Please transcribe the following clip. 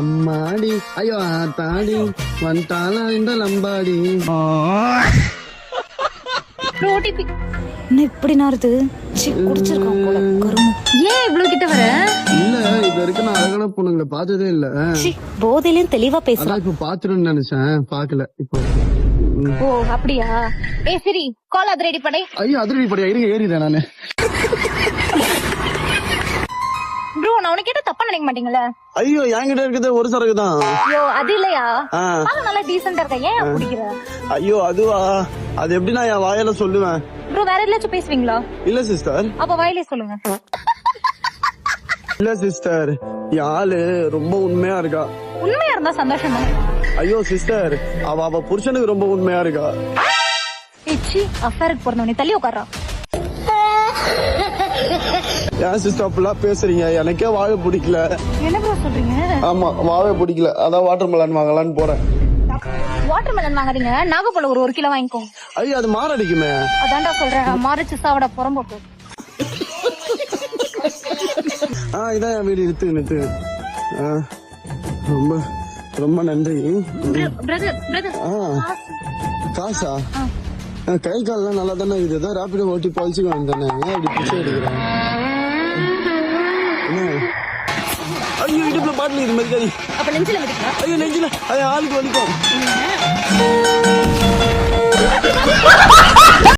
அம்மாடி ஐயோ தாடி வந்துட்டாளா இந்த லம்பாடி. ஓடிபி என்ன இப்படி நாருது? குடிச்சிருக்கான் போல கருமம். ஏன் இவ்வளவு கிட்ட வர? இல்ல இது வரைக்கும் நான் அழகான பொண்ணுங்களை பார்த்ததே இல்ல. போதையிலயும் தெளிவா பேசலாம். அதான் இப்ப பாத்துருன்னு நினைச்சேன், பாக்கல இப்போ. ஓ அப்படியா? சரி கால் அது ரெடி பண்ணி. ஐயோ அதிரடி படியா இருங்க, ஏறிடுறேன் நானு. ப்ரோ நான் உனக்கு கேட்ட தப்பா நினைக்க மாட்டீங்களா? ஐயோ என்கிட்ட இருக்குது ஒரு சரக்கு தான். ஐயோ அது இல்லையா? நல்லா டீசென்ட்டா இருக்க, ஏன் பிடிக்கிற? ஐயோ அதுவா, அது எப்படி நான் என் வாயால சொல்லுவேன்? ப்ரோ வேற எதாச்சும் பேசுவீங்களா? இல்ல சிஸ்டர். அப்ப வாயிலே சொல்லுங்க. இல்ல சிஸ்டர், என் ஆளு ரொம்ப உண்மையா இருக்கா. உண்மையா இருந்தா சந்தோஷம் தானே. ஐயோ சிஸ்டர், அவ புருஷனுக்கு ரொம்ப உண்மையா இருக்கா. ஏச்சி அஃபேருக்கு பிறந்தவனே தள்ளி உட்கார்றா. ஏன் சிஸ்டர் அப்படிலாம் பேசுறீங்க? எனக்கே வாழ பிடிக்கல. என்ன ப்ரோ சொல்றீங்க? ஆமா வாழ பிடிக்கல, அதான் வாட்டர் மெலன் வாங்கலான்னு போறேன். வாட்டர் மெலன் வாங்குறீங்க, நாகப்பழம் ஒரு கிலோ வாங்கிக்கோ. ஐயோ அது மாரடிக்குமே. அதான்டா சொல்றேன், மாரிச்சு சாவட புறம்போக்கு. இதான் என் வீடு, நிறுத்து. ரொம்ப ரொம்ப நன்றி. பிரதர் காசா? கை கால்லாம் நல்லா தானே இருக்குது, ஏதோ ராப்பிடோ ஓட்டி பழிச்சுக்க வேண்டானே, ஏன் அப்படி பிச்சை எடுக்கிறேன்? ஐயோ இடுப்புல பாட்டில் இது மாதிரி. அப்ப நெஞ்சில விடுங்க. ஐயோ நெஞ்சில, அது ஆளுக்கு வலிக்கும்.